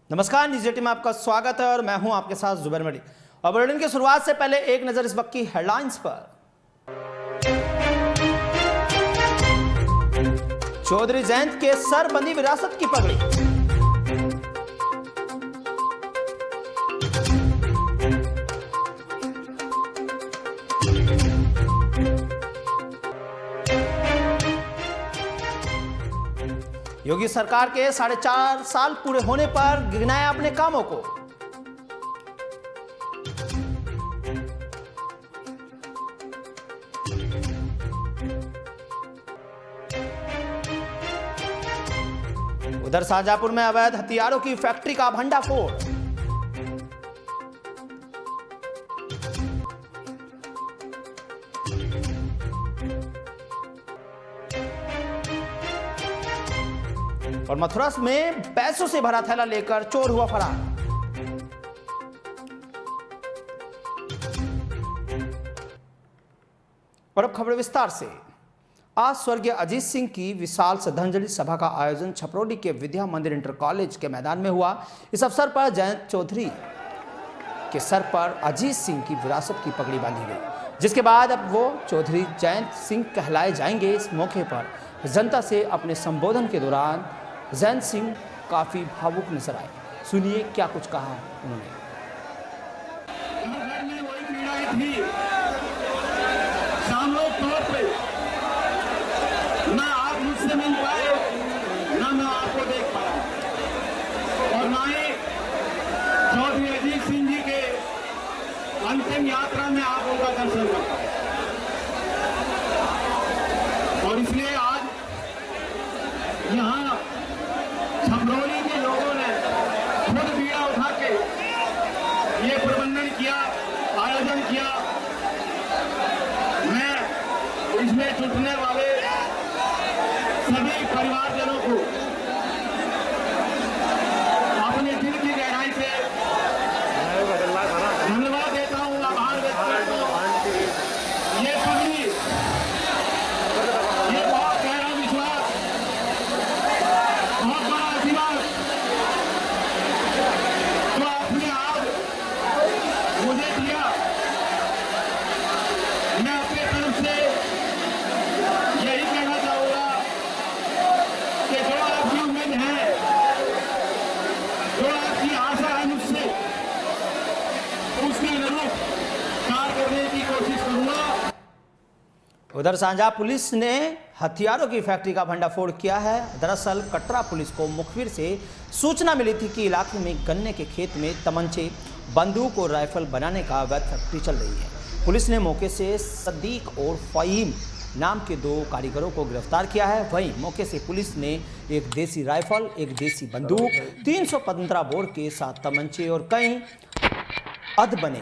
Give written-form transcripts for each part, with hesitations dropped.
नमस्कार, न्यूज़ 18 में आपका स्वागत है और मैं हूं आपके साथ जुबैर मलिक। और बुलेटिन की शुरुआत से पहले एक नजर इस वक्त की हेडलाइंस पर। चौधरी जयंत के सर बंधी विरासत की पगड़ी। योगी सरकार के 4.5 साल पूरे होने पर गिनाया अपने कामों को। उधर शाहजहांपुर में अवैध हथियारों की फैक्ट्री का भंडाफोड़। और मथुरा में पैसों से भरा थैला लेकर चोर हुआ फरार। और अब खबर विस्तार से। आज स्वर्गीय अजीत सिंह की विशाल श्रद्धांजलि सभा का आयोजन छपरौली के विद्या मंदिर इंटर कॉलेज के मैदान में हुआ। इस अवसर पर जयंत चौधरी के सर पर अजीत सिंह की विरासत की पगड़ी बांधी गई, जिसके बाद अब वो चौधरी जयंत सिंह कहलाए जाएंगे। इस मौके पर जनता से अपने संबोधन के दौरान जयंत सिंह काफी भावुक नजर आए। सुनिए क्या कुछ कहा उन्होंने। सामूहिक तौर पे ना आप मुझसे मिल पाए, ना मैं आपको देख पाया, और ना ही चौधरी अजीत सिंह जी के अंतिम यात्रा में आप उनका दर्शन कर पाए। और इसलिए आज यहाँ छपरौली के लोगों ने खुद बीड़ा उठा के ये प्रबंधन किया, आयोजन किया। मैं इसमें जुटने वाले सभी परिवारजनों को अपने दिल की गहराई से धन्यवाद देता हूँ, आभार व्यक्त करता हूँ। ये पगड़ी, ये बहुत गहरा विश्वास, बहुत बड़ा आशीर्वाद जो आपने आज मुझे दिया, मैं अपने तरफ से यही कहना चाहूंगा कि जो आपकी उम्मीद है, जो आपकी आशा है मुझसे, उसके अनुरूप कार्य करने की कोशिश करूंगा। उधर सांझा पुलिस ने हथियारों की फैक्ट्री का भंडाफोड़ किया है। दरअसल कटरा पुलिस को मुखबिर से सूचना मिली थी कि इलाके में गन्ने के खेत में तमंचे, बंदूक और राइफल बनाने का अवैध फैक्ट्री चल रही है। पुलिस ने मौके से सदीक और फ़हीम नाम के 2 कारीगरों को गिरफ्तार किया है। वहीं मौके से पुलिस ने एक देसी राइफल, एक देसी बंदूक, 315 बोर के 7 तमंचे और कई अधबने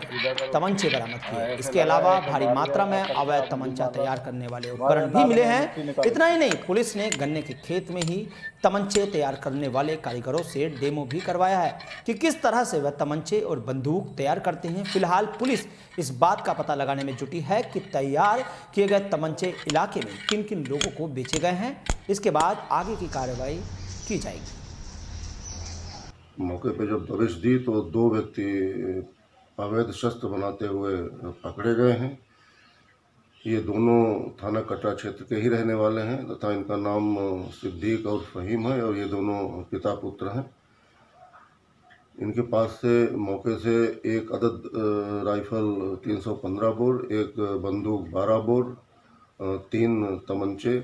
तमंचे बरामद किए। इसके अलावा भारी मात्रा में अवैध तमंचा तैयार करने वाले उपकरण भी मिले हैं। इतना ही नहीं, पुलिस ने गन्ने के खेत में ही तमंचे तैयार करने वाले कारीगरों से डेमो भी करवाया है कि किस तरह से वह तमंचे और बंदूक तैयार करते हैं। फिलहाल पुलिस इस बात का पता लगाने में जुटी है कि तैयार किए गए तमंचे इलाके में किन किन लोगों को बेचे गए हैं। इसके बाद आगे की कार्रवाई की जाएगी। मौके पर जब दबिश दी तो 2 व्यक्ति अवैध शस्त्र बनाते हुए पकड़े गए हैं। ये दोनों थाना कटरा क्षेत्र के ही रहने वाले हैं तथा इनका नाम सिद्दीक और फ़हीम है और ये दोनों पिता पुत्र हैं। इनके पास से मौके से एक अदद राइफल 315 बोर, एक बंदूक 12 बोर, 3 तमंचे,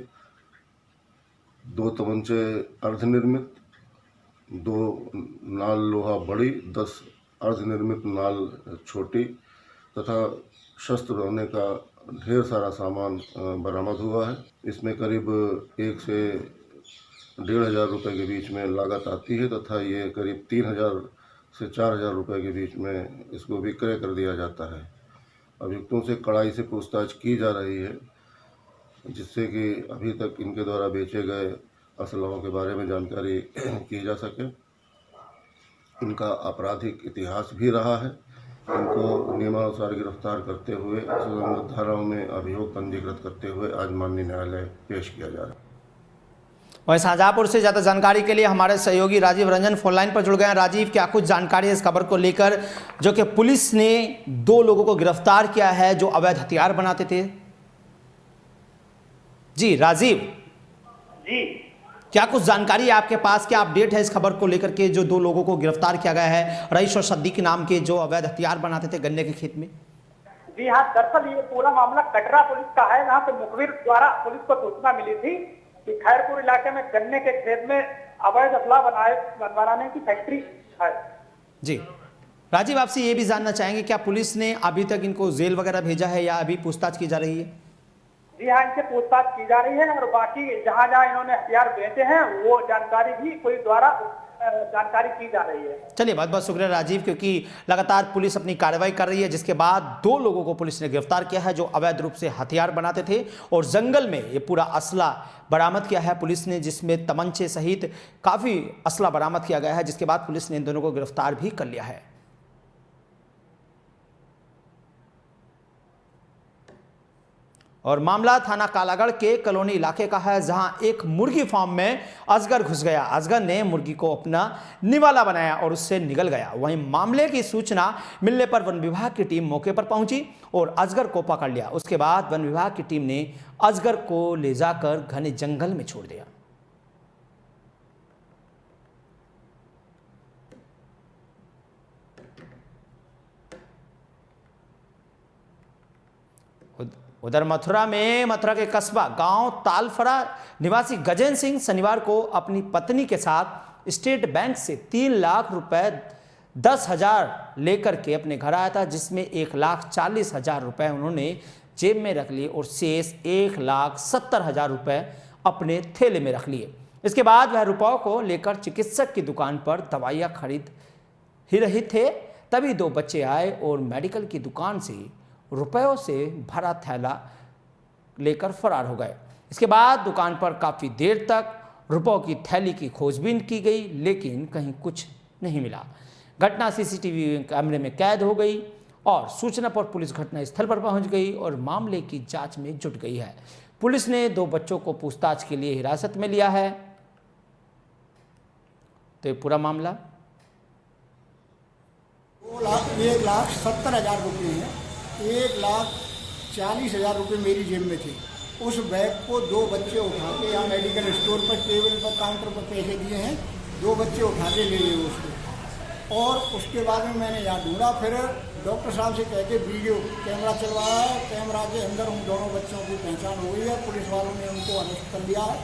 2 तमंचे अर्धनिर्मित, 2 नाल लोहा बड़ी, 10 अर्धनिर्मित नाल छोटी तथा शस्त्र बनाने का ढेर सारा सामान बरामद हुआ है। इसमें करीब 1 से 1,500 रुपये के बीच में लागत आती है तथा ये करीब 3,000 से 4,000 रुपये के बीच में इसको विक्रय कर दिया जाता है। अभियुक्तों से कड़ाई से पूछताछ की जा रही है, जिससे कि अभी तक इनके द्वारा बेचे गए असलहों के बारे में जानकारी की जा सके। इनका आपराधिक इतिहास भी रहा है। इनको नियमानुसार गिरफ्तार करते हुए धाराओं में अभियोग पंजीकृत करते हुए आज माननीय न्यायालय पेश किया जा रहा है। वहीं शाहजहांपुर से ज़्यादा जानकारी के लिए हमारे सहयोगी राजीव रंजन फोन लाइन पर जुड़ गए हैं। राजीव, क्या कुछ जानकारी है इस खबर को लेकर जो कि पुलिस ने 2 लोगों को गिरफ्तार किया है जो अवैध हथियार बनाते थे? जी राजीव जी, क्या कुछ जानकारी है आपके पास, क्या अपडेट है इस खबर को लेकर के जो 2 लोगों को गिरफ्तार किया गया है रईस और सद्दीक नाम के जो अवैध हथियार बनाते थे गन्ने के खेत में? जी हाँ, दरअसल ये पूरा मामला कटरा पुलिस का है, जहाँ पे मुखबिर द्वारा पुलिस को सूचना मिली थी कि खैरपुर इलाके में गन्ने के खेत में अवैध असला बनाने की फैक्ट्री है। जी राजीव, आपसे ये भी जानना चाहेंगे क्या पुलिस ने अभी तक इनको जेल वगैरह भेजा है या अभी पूछताछ की जा रही है? जी हाँ, इनसे पूछताछ की जा रही है और बाकी जहाँ जहाँ इन्होंने हथियार बेचे हैं वो जानकारी भी पुलिस द्वारा जानकारी की जा रही है। चलिए, बहुत बहुत शुक्रिया राजीव, क्योंकि लगातार पुलिस अपनी कार्रवाई कर रही है जिसके बाद 2 लोगों को पुलिस ने गिरफ्तार किया है जो अवैध रूप से हथियार बनाते थे और जंगल में ये पूरा असला बरामद किया है पुलिस ने, जिसमें तमंचे सहित काफ़ी असला बरामद किया गया है, जिसके बाद पुलिस ने इन दोनों को गिरफ्तार भी कर लिया है। और मामला थाना कालागढ़ के कॉलोनी इलाके का है, जहां एक मुर्गी फार्म में अजगर घुस गया। अजगर ने मुर्गी को अपना निवाला बनाया और उससे निकल गया। वहीं मामले की सूचना मिलने पर वन विभाग की टीम मौके पर पहुंची और अजगर को पकड़ लिया। उसके बाद वन विभाग की टीम ने अजगर को ले जाकर घने जंगल में छोड़ दिया। उधर मथुरा के कस्बा गांव तालफरा निवासी गजेंद्र सिंह शनिवार को अपनी पत्नी के साथ स्टेट बैंक से 3 लाख रुपए 10,000 लेकर के अपने घर आया था, जिसमें 1,40,000 रुपए उन्होंने जेब में रख लिए और शेष 1,70,000 रुपए अपने थैले में रख लिए। इसके बाद वह रुपयों को लेकर चिकित्सक की दुकान पर दवाइयाँ खरीद ही रहे थे, तभी 2 बच्चे आए और मेडिकल की दुकान से रुपयों से भरा थैला लेकर फरार हो गए। इसके बाद दुकान पर काफ़ी देर तक रुपयों की थैली की खोजबीन की गई, लेकिन कहीं कुछ नहीं मिला। घटना सीसीटीवी कैमरे में कैद हो गई और सूचना पर पुलिस घटनास्थल पर पहुंच गई और मामले की जांच में जुट गई है। पुलिस ने 2 बच्चों को पूछताछ के लिए हिरासत में लिया है। तो ये पूरा मामला 1,70,000 रुपये है। 1,40,000 रुपये मेरी जेब में थे। उस बैग को 2 बच्चे उठा के यहाँ मेडिकल स्टोर पर टेबल पर काउंटर पर पैसे दिए हैं, 2 बच्चे उठा के ले लिए उसको। और उसके बाद में मैंने यहाँ ढूंढा, फिर डॉक्टर साहब से कह के वीडियो कैमरा चलवाया। कैमरा के अंदर उन दोनों बच्चों की पहचान हो गई है। पुलिस वालों ने उनको अरेस्ट कर लिया है।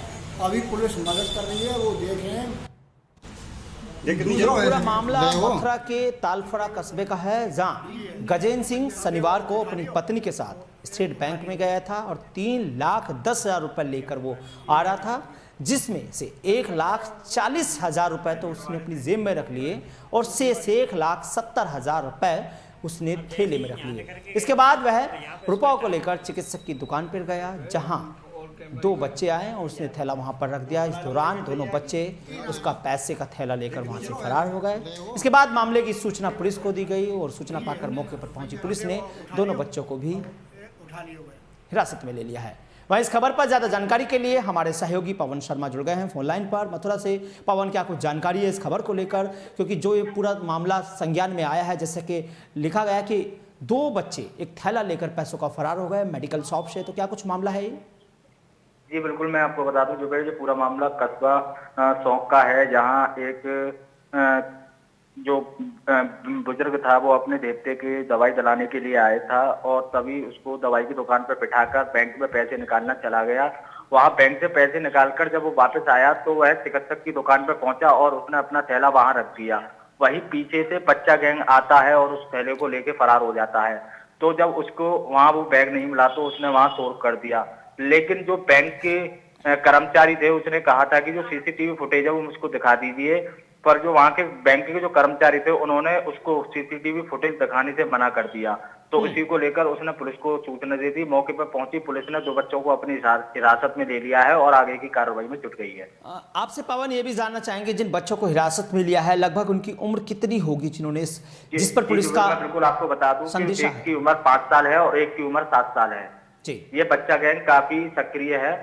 अभी पुलिस मदद कर रही है, वो देख रहे हैं। दूसरा पूरा मामला मथुरा के तालफड़ा कस्बे का है, जहां गजेंद्र सिंह शनिवार को अपनी पत्नी के साथ स्टेट बैंक में गया था और 3,10,000 रुपए लेकर वो आ रहा था, जिसमें से 1,40,000 रुपए तो उसने अपनी जेब में रख लिए और शेष 1,70,000 रुपए उसने थैले में रख लिए। इसके बाद वह रुपयों को लेकर चिकित्सक की दुकान पर गया, जहां 2 बच्चे आए और उसने थैला वहां पर रख दिया। इस दौरान दोनों बच्चे उसका पैसे का थैला लेकर वहां से फरार हो गए। इसके बाद मामले की सूचना पुलिस को दी गई और सूचना पाकर मौके पर पहुंची पुलिस ने दोनों बच्चों को भी हिरासत में ले लिया है। वहीं इस खबर पर ज्यादा जानकारी के लिए हमारे सहयोगी पवन शर्मा जुड़ गए हैं फोन लाइन पर मथुरा से। पवन, क्या कुछ जानकारी है इस खबर को लेकर, क्योंकि जो ये पूरा मामला संज्ञान में आया है, जैसे कि लिखा गया कि 2 बच्चे एक थैला लेकर पैसों का फरार हो गए मेडिकल शॉप से, तो क्या कुछ मामला है ये? जी बिल्कुल, मैं आपको बता दूं जो पूरा मामला कस्बा सौंक का है, जहां एक जो बुजुर्ग था वो अपने देवते की दवाई दिलाने के लिए आया था और तभी उसको दवाई की दुकान पर बिठाकर बैंक में पैसे निकालना चला गया। वहां बैंक से पैसे निकालकर जब वो वापस आया तो वह चिकित्सक की दुकान पर पहुंचा और उसने अपना थैला वहां रख दिया। वही पीछे से बच्चा गैंग आता है और उस थैले को लेके फरार हो जाता है। तो जब उसको वहां वो बैग नहीं मिला तो उसने वहां तोड़ कर दिया, लेकिन जो बैंक के कर्मचारी थे उसने कहा था कि जो सीसीटीवी फुटेज है वो मुझको दिखा दीजिए, पर जो वहां के बैंक के जो कर्मचारी थे उन्होंने उसको सीसीटीवी फुटेज दिखाने से मना कर दिया। तो इसी को लेकर उसने पुलिस को सूचना दे दी। मौके पर पहुंची पुलिस ने 2 बच्चों को अपनी हिरासत में ले लिया है और आगे की कार्रवाई में जुट गई है। आपसे पवन ये भी जानना चाहेंगे, जिन बच्चों को हिरासत में लिया है लगभग उनकी उम्र कितनी होगी जिन्होंने जिस पर पुलिस का? बिल्कुल आपको बता दूं कि एक की उम्र 5 साल है और एक की उम्र 7 साल है। ये बच्चा गैंग काफी सक्रिय है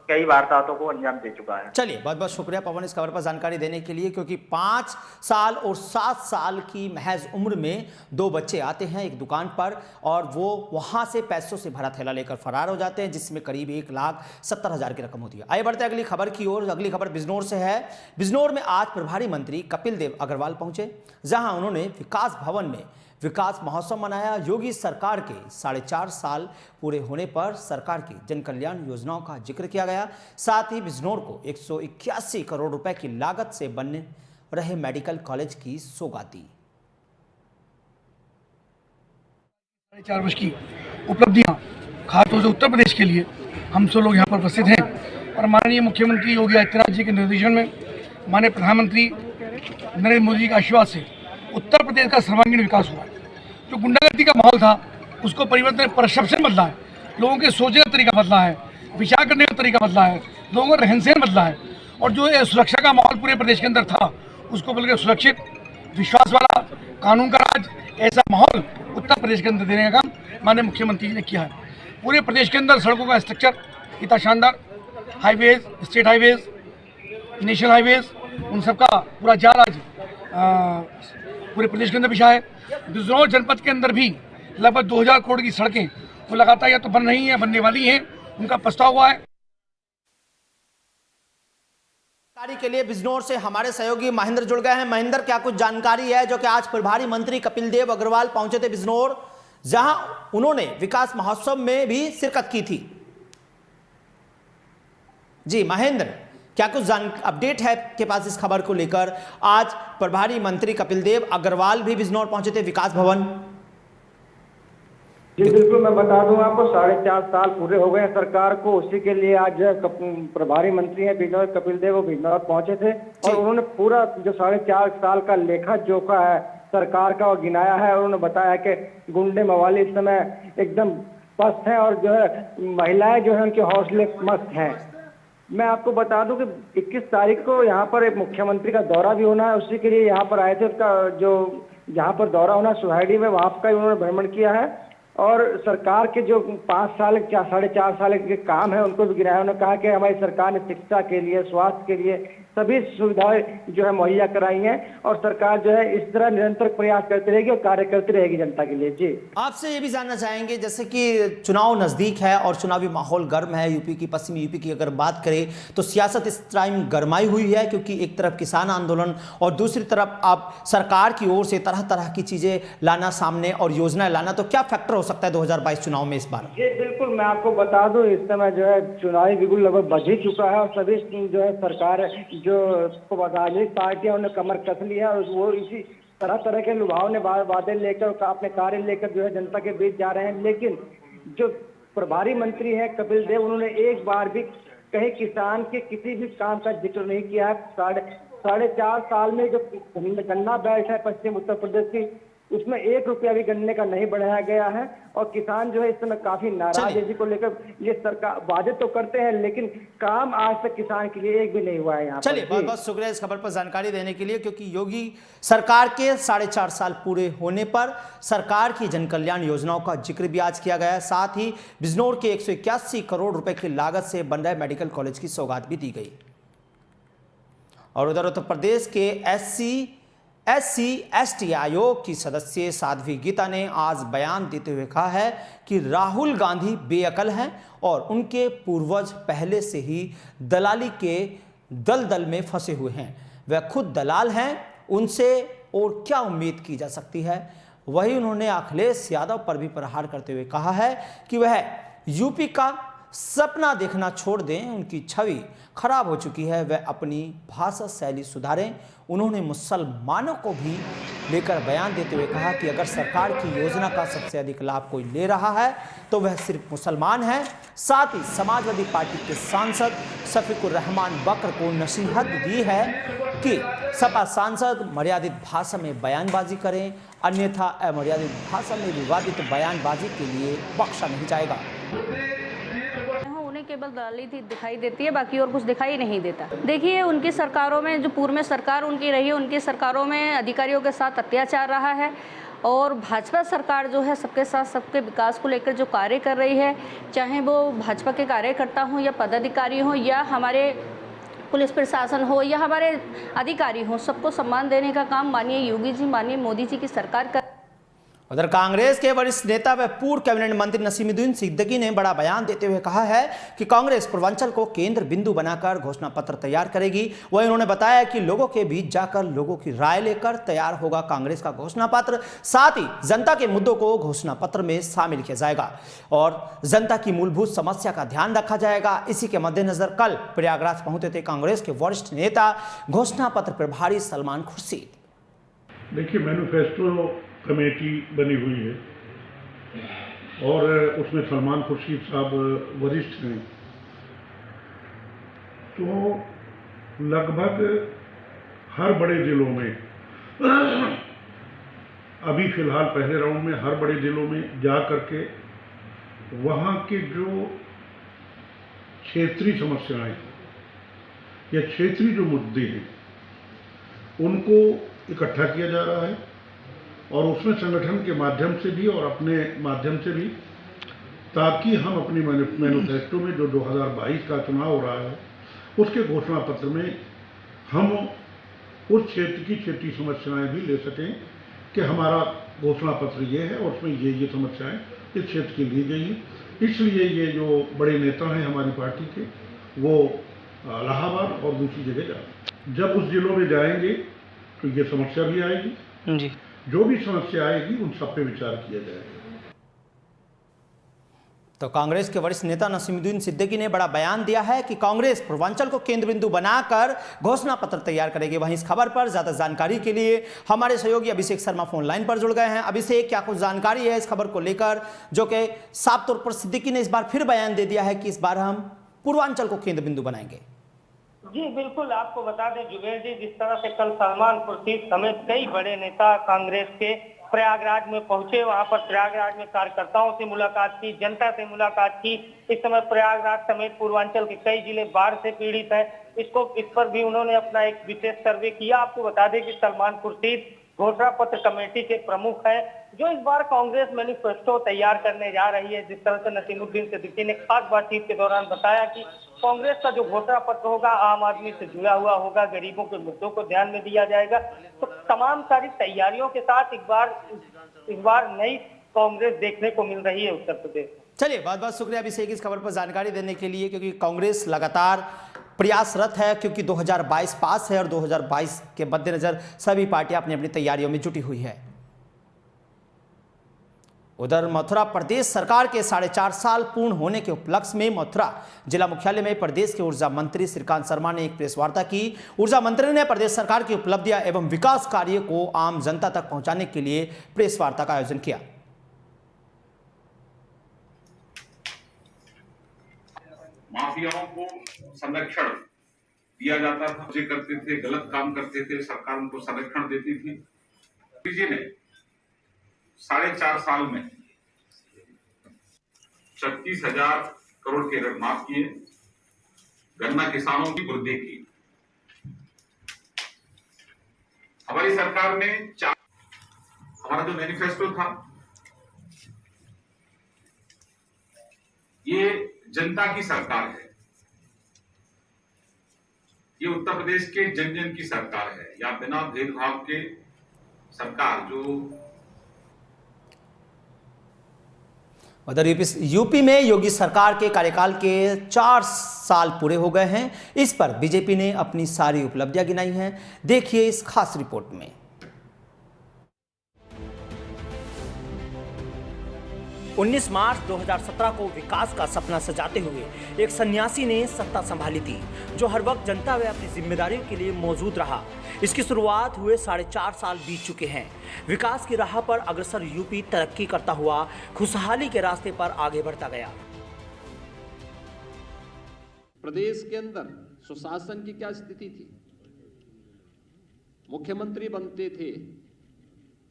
कई वारदातों को अंजाम दे चुका है। चलिए, बहुत बहुत शुक्रिया पवन इस खबर पर जानकारी देने के लिए, क्योंकि 5 साल और 7 साल की महज उम्र में 2 बच्चे आते हैं एक दुकान पर और वो वहां से पैसों से भरा थैला लेकर फरार हो जाते हैं, जिसमें करीब 1,70,000 की रकम होती है। आइए बढ़ते अगली खबर की ओर। अगली खबर बिजनौर से है। बिजनौर में आज प्रभारी मंत्री कपिल देव अग्रवाल पहुंचे, जहां उन्होंने विकास भवन में विकास महोत्सव मनाया। योगी सरकार के 4.5 साल पूरे होने पर सरकार की जन कल्याण योजनाओं का जिक्र किया गया। साथ ही बिजनौर को 181 करोड़ रुपए की लागत से बनने रहे मेडिकल कॉलेज की सौगात दी। 4 वर्ष की उपलब्धियां खासतौर से उत्तर प्रदेश के लिए हम सब लोग यहाँ पर उपस्थित हैं और माननीय मुख्यमंत्री योगी आदित्यनाथ जी के निर्देशन में माननीय प्रधानमंत्री नरेंद्र मोदी के आशीर्वाद से उत्तर प्रदेश का सर्वांगीण विकास हुआ है। जो गुंडागर्दी का माहौल था उसको परिवर्तन, परसेप्शन बदला है, लोगों के सोचने का तरीका बदला है, विचार करने का तरीका बदला है, लोगों का रहन सहन बदला है और जो सुरक्षा का माहौल पूरे प्रदेश के अंदर था उसको बल्कि सुरक्षित, विश्वास वाला, कानून का राज, ऐसा माहौल उत्तर प्रदेश के अंदर देने का काम माननीय मुख्यमंत्री जी ने किया है। पूरे प्रदेश के अंदर सड़कों का स्ट्रक्चर इतना शानदार, highways, state highways, national highways, उन सबका पूरा जाल आज पूरे प्रदेश के अंदर बिछा है। बिजनौर जनपद के अंदर भी लगभग 2000 करोड़ की सड़कें वो लगातार या तो बन रही हैं, बनने वाली हैं, उनका प्रस्ताव हुआ है। जानकारी के लिए बिजनौर से हमारे सहयोगी महेंद्र जुड़ गए हैं। महेंद्र, क्या कुछ जानकारी है जो कि आज प्रभारी मंत्री कपिल देव अग्रवाल पहुंचे थे बिजनौर, जहां उन्होंने विकास महोत्सव में भी शिरकत की थी? जी महेंद्र, क्या कुछ अपडेट है के पास इस खबर को लेकर? आज प्रभारी मंत्री कपिल देव अग्रवाल भी बिजनौर पहुंचे थे विकास भवन। जी बिल्कुल, मैं बता दूं आपको 4.5 साल पूरे हो गए हैं सरकार को, उसी के लिए आज प्रभारी मंत्री हैं बिजनौर कपिल देव वो बिजनौर पहुंचे थे और उन्होंने पूरा जो 4.5 साल का लेखा जोखा है सरकार का वो गिनाया है और उन्होंने बताया कि गुंडे मवाली इस समय एकदम पस्त हैं और जो है महिलाएं जो है उनके हौसले मस्त हैं। मैं आपको बता दूं कि 21 तारीख को यहाँ पर एक मुख्यमंत्री का दौरा भी होना है, उसी के लिए यहाँ पर आए थे। उसका जो जहाँ पर दौरा होना सोसाइटी में, वहाँ का उन्होंने भ्रमण किया है और सरकार के जो 5 साल 4.5 साल के काम है उनको भी गिनाया। उन्होंने कहा कि हमारी सरकार ने शिक्षा के लिए, स्वास्थ्य के लिए सभी सुविधाएं जो है मुहैया कराई हैं और सरकार जो है इस तरह निरंतर प्रयास करती रहेगी और कार्य करती रहेगी जनता के लिए। जी, आपसे ये भी जानना चाहेंगे, जैसे कि चुनाव नजदीक है और चुनावी माहौल गर्म है यूपी की, पश्चिमी यूपी की अगर बात करें तो सियासत इस टाइम गरमाई हुई है, क्योंकि एक तरफ किसान आंदोलन और दूसरी तरफ अब सरकार की ओर से तरह तरह की चीजें लाना सामने और योजनाएं लाना, तो क्या फैक्टर हो सकता है 2022 चुनाव में इस बार? जी बिल्कुल, मैं आपको बता दूं इस समय जो है चुनावी बिगुल लगभग बज ही चुका है और सभी जो है सरकार जो राजनीतिक पार्टियां उन्होंने कमर कस ली है और वो इसी तरह तरह के लुभावने वादे लेकर अपने कार्य लेकर जो है जनता के बीच जा रहे हैं। लेकिन जो प्रभारी मंत्री हैं कपिल देव, उन्होंने एक बार भी कहीं किसान के किसी भी काम का जिक्र नहीं किया है। 4.5 साल में जो गन्ना बेल्ट है पश्चिम उत्तर प्रदेश की, उसमें 1 रुपया भी गन्ने का नहीं बढ़ाया गया है और किसान जो है इस समय काफी नाराज है जिसको लेकर ये सरकार वादे तो करते हैं लेकिन काम आज तक किसान के लिए एक भी नहीं हुआ है यहाँ। चलिए, बहुत बहुत शुक्रिया इस खबर पर जानकारी देने के लिए, क्योंकि योगी सरकार के 4.5 साल पूरे होने पर सरकार की जन कल्याण योजनाओं का जिक्र भी आज किया गया है। साथ ही बिजनौर के 181 करोड़ रुपए की लागत से बन रहे मेडिकल कॉलेज की सौगात भी दी गई। और उधर उत्तर प्रदेश के SC/ST आयोग की सदस्य साध्वी गीता ने आज बयान देते हुए कहा है कि राहुल गांधी बेअकल हैं और उनके पूर्वज पहले से ही दलाली के दलदल में फंसे हुए हैं। वह खुद दलाल हैं, उनसे और क्या उम्मीद की जा सकती है। वहीं उन्होंने अखिलेश यादव पर भी प्रहार करते हुए कहा है कि वह यूपी का सपना देखना छोड़ दें, उनकी छवि खराब हो चुकी है, वह अपनी भाषा शैली सुधारें। उन्होंने मुसलमानों को भी लेकर बयान देते हुए कहा कि अगर सरकार की योजना का सबसे अधिक लाभ कोई ले रहा है तो वह सिर्फ मुसलमान है। साथ ही समाजवादी पार्टी के सांसद शफीकुर रहमान बकर को नसीहत दी है कि सपा सांसद मर्यादित भाषा में बयानबाजी करें, अन्यथा अमर्यादित भाषा में विवादित बयानबाजी के लिए बख्शा नहीं जाएगा। केवल दलाली दिखाई देती है, बाकी और कुछ दिखाई नहीं देता। देखिए, उनकी सरकारों में जो पूर्व में सरकार उनकी रही है, उनकी सरकारों में अधिकारियों के साथ अत्याचार रहा है और भाजपा सरकार जो है सबके साथ सबके विकास को लेकर जो कार्य कर रही है, चाहे वो भाजपा के कार्यकर्ता हों या पदाधिकारी हों या हमारे पुलिस प्रशासन हो या हमारे अधिकारी हों, सबको सम्मान देने का काम माननीय योगी जी, माननीय मोदी जी की सरकार कर। उधर कांग्रेस के वरिष्ठ नेता व पूर्व कैबिनेट मंत्री नसीमुद्दीन सिद्दीकी ने बड़ा बयान देते हुए कहा है कि कांग्रेस पूर्वांचल को केंद्र बिंदु बनाकर घोषणा पत्र तैयार करेगी। वहीं उन्होंने बताया कि लोगों के बीच जाकर लोगों की राय लेकर तैयार होगा कांग्रेस का घोषणा पत्र। साथ ही जनता के मुद्दों को घोषणा पत्र में शामिल किया जाएगा और जनता की मूलभूत समस्या का ध्यान रखा जाएगा। इसी के मद्देनजर कल प्रयागराज पहुंचे थे कांग्रेस के वरिष्ठ नेता घोषणा पत्र प्रभारी सलमान खुर्शीद। देखिए, मैनिफेस्टो कमेटी बनी हुई है और उसमें सलमान खुर्शीद साहब वरिष्ठ हैं, तो लगभग हर बड़े जिलों में अभी फिलहाल पहले राउंड में हर बड़े जिलों में जा करके वहाँ के जो क्षेत्रीय समस्याएं या क्षेत्रीय जो मुद्दे हैं उनको इकट्ठा किया जा रहा है और उसमें संगठन के माध्यम से भी और अपने माध्यम से भी, ताकि हम अपनी मैनिफेस्टो में जो 2022 का चुनाव हो रहा है उसके घोषणा पत्र में हम उस क्षेत्र की क्षेत्रीय समस्याएं भी ले सकें कि हमारा घोषणा पत्र ये है और उसमें ये समस्याएं इस क्षेत्र की ली गई हैं। इसलिए ये जो बड़े नेता हैं हमारी पार्टी के, वो इलाहाबाद और दूसरी जगह जाएंगे। जब उस जिलों में जाएंगे तो ये समस्या भी आएगी जी, जो भी समस्या आएगी उन सब पे विचार किया जाएगा। तो कांग्रेस के वरिष्ठ नेता नसीमुद्दीन सिद्दीकी ने बड़ा बयान दिया है कि कांग्रेस पूर्वांचल को केंद्र बिंदु बनाकर घोषणा पत्र तैयार करेगी। वहीं इस खबर पर ज्यादा जानकारी के लिए हमारे सहयोगी अभिषेक शर्मा फोन लाइन पर जुड़ गए हैं। अभिषेक, क्या कुछ जानकारी है इस खबर को लेकर, जो कि साफ तौर पर सिद्दीकी ने इस बार फिर बयान दे दिया है कि इस बार हम पूर्वांचल को केंद्र बिंदु बनाएंगे? जी बिल्कुल, आपको बता दें जुबेर जी, जिस तरह से कल सलमान खुर्शीद समेत कई बड़े नेता कांग्रेस के प्रयागराज में पहुंचे, वहां पर प्रयागराज में कार्यकर्ताओं से मुलाकात की, जनता से मुलाकात की। इस समय प्रयागराज समेत पूर्वांचल के कई जिले बाढ़ से पीड़ित हैं, इस पर भी उन्होंने अपना एक विशेष सर्वे किया। आपको बता दें कि सलमान खुर्शीद घोषणा पत्र कमेटी के प्रमुख हैं, जो इस बार कांग्रेस मैनिफेस्टो तैयार करने जा रही है। जिस तरह से नसीमुद्दीन सिद्दीकी ने खास बातचीत के दौरान बताया कि कांग्रेस का जो घोषणा पत्र होगा आम आदमी से जुड़ा हुआ होगा, गरीबों के मुद्दों को ध्यान में दिया जाएगा। तो तमाम सारी तैयारियों के साथ इस बार नई कांग्रेस देखने को मिल रही है उत्तर प्रदेश। चलिए, बहुत बहुत शुक्रिया अभिषेक इस खबर पर जानकारी देने के लिए, क्योंकि कांग्रेस लगातार प्रयासरत है, क्योंकि 2022 पास है और 2022 के मद्देनजर सभी पार्टियां अपनी अपनी तैयारियों में जुटी हुई है। उधर मथुरा प्रदेश सरकार के 4.5 साल पूर्ण होने के उपलक्ष्य में मथुरा जिला मुख्यालय में प्रदेश के ऊर्जा मंत्री श्रीकांत शर्मा ने एक प्रेस वार्ता की। ऊर्जा मंत्री ने प्रदेश सरकार की उपलब्धियां एवं विकास कार्य को आम जनता तक पहुंचाने के लिए प्रेस वार्ता का आयोजन किया। माफियाओं को संरक्षण दिया जाता था, जो करते थे गलत काम करते थे, सरकार उनको संरक्षण देती थी। जी ने 4.5 साल में 36,000 करोड़ के ऋण माफ किए, गन्ना किसानों की वृद्धि की। हमारी सरकार ने हमारा जो मैनिफेस्टो था ये जनता की सरकार है, ये उत्तर प्रदेश के जन जन की सरकार है, या बिना भेदभाव के सरकार जो। उधर यूपी में योगी सरकार के कार्यकाल के 4 साल पूरे हो गए हैं। इस पर बीजेपी ने अपनी सारी उपलब्धियां गिनाई हैं। देखिए इस खास रिपोर्ट में। 19 मार्च 2017 को विकास का सपना सजाते हुए एक सन्यासी ने सत्ता संभाली थी, जो हर वक्त जनता व अपनी जिम्मेदारियों के लिए मौजूद रहा। इसकी शुरुआत हुए 4.5 साल बीत चुके हैं। विकास की राह पर अग्रसर यूपी तरक्की करता हुआ खुशहाली के रास्ते पर आगे बढ़ता गया। प्रदेश के अंदर सुशासन की क्या स्थिति थी? मुख्यमंत्री बनते थे,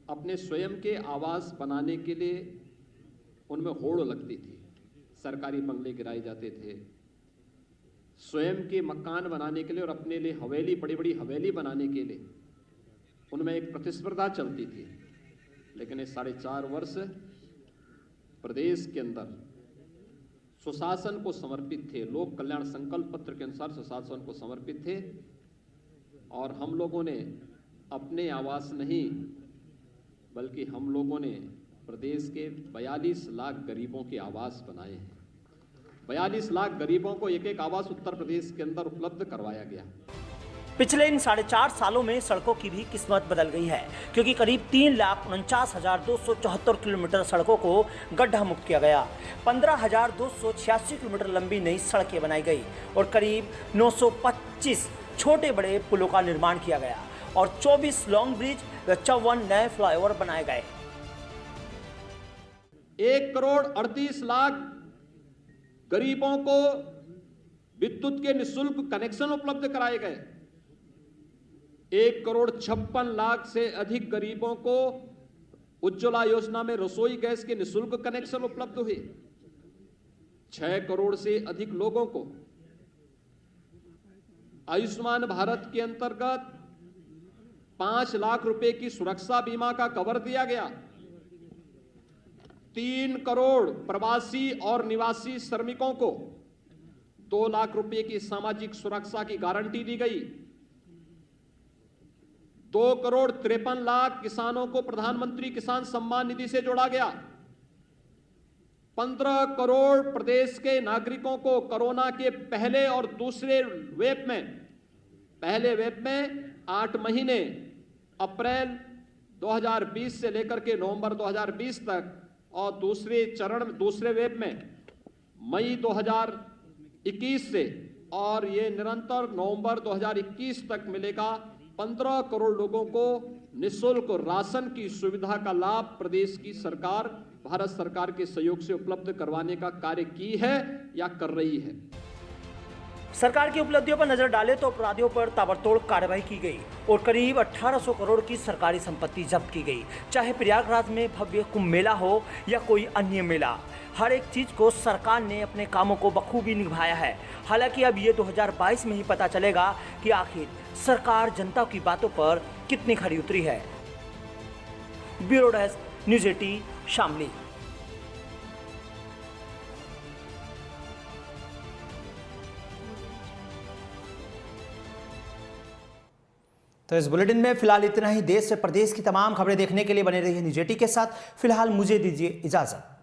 अपने स्वयं के आवास बनाने के लिए उनमें होड़ लगती थी, सरकारी बंगले गिराए जाते थे, स्वयं के मकान बनाने के लिए और अपने लिए हवेली, बड़ी बड़ी हवेली बनाने के लिए उनमें एक प्रतिस्पर्धा चलती थी। लेकिन ये 4.5 वर्ष प्रदेश के अंदर सुशासन को समर्पित थे, लोक कल्याण संकल्प पत्र के अनुसार सुशासन को समर्पित थे। और हम लोगों ने अपने आवास नहीं, बल्कि हम लोगों ने प्रदेश के 42 लाख गरीबों के आवास बनाए हैं। 42 लाख गरीबों को एक एक आवास उत्तर प्रदेश के अंदर उपलब्ध करवाया गया। पिछले इन 4.5 सालों में सड़कों की भी किस्मत बदल गई है, क्योंकि करीब 3,49,274 किलोमीटर सड़कों को गड्ढा मुक्त किया गया, 15,286 किलोमीटर लंबी नई सड़कें बनाई गई और करीब 925 छोटे बड़े पुलों का निर्माण किया गया और 24 लॉन्ग ब्रिज व 54 नए फ्लाईओवर बनाए गए। 1,38,00,000 गरीबों को विद्युत के निःशुल्क कनेक्शन उपलब्ध कराए गए। 1,56,00,000 से अधिक गरीबों को उज्ज्वला योजना में रसोई गैस के निःशुल्क कनेक्शन उपलब्ध हुए। 6 करोड़ से अधिक लोगों को आयुष्मान भारत के अंतर्गत 5 लाख रुपए की सुरक्षा बीमा का कवर दिया गया। 3 करोड़ प्रवासी और निवासी श्रमिकों को 2 लाख रुपए की सामाजिक सुरक्षा की गारंटी दी गई। 2,53,00,000 किसानों को प्रधानमंत्री किसान सम्मान निधि से जोड़ा गया। 15 करोड़ प्रदेश के नागरिकों को कोरोना के पहले और दूसरे वेव में, पहले वेव में 8 महीने अप्रैल 2020 से लेकर के नवंबर 2020 तक और दूसरे वेव में मई 2021 से और ये निरंतर नवंबर 2021 तक मिलेगा। 15 करोड़ लोगों को निःशुल्क राशन की सुविधा का लाभ प्रदेश की सरकार, भारत सरकार के सहयोग से उपलब्ध करवाने का कार्य की है या कर रही है। सरकार की उपलब्धियों पर नजर डालें तो अपराधियों पर ताबड़तोड़ कार्रवाई की गई और करीब 1800 करोड़ की सरकारी संपत्ति जब्त की गई। चाहे प्रयागराज में भव्य कुंभ मेला हो या कोई अन्य मेला, हर एक चीज को सरकार ने अपने कामों को बखूबी निभाया है। हालांकि अब ये 2022 में ही पता चलेगा कि आखिर सरकार जनता की बातों पर कितनी खरी उतरी है। Bureau desk, news 18 Shamli. तो इस बुलेटिन में फिलहाल इतना ही। देश से प्रदेश की तमाम खबरें देखने के लिए बने रहिए न्यूज़ 18 के साथ। फिलहाल मुझे दीजिए इजाजत।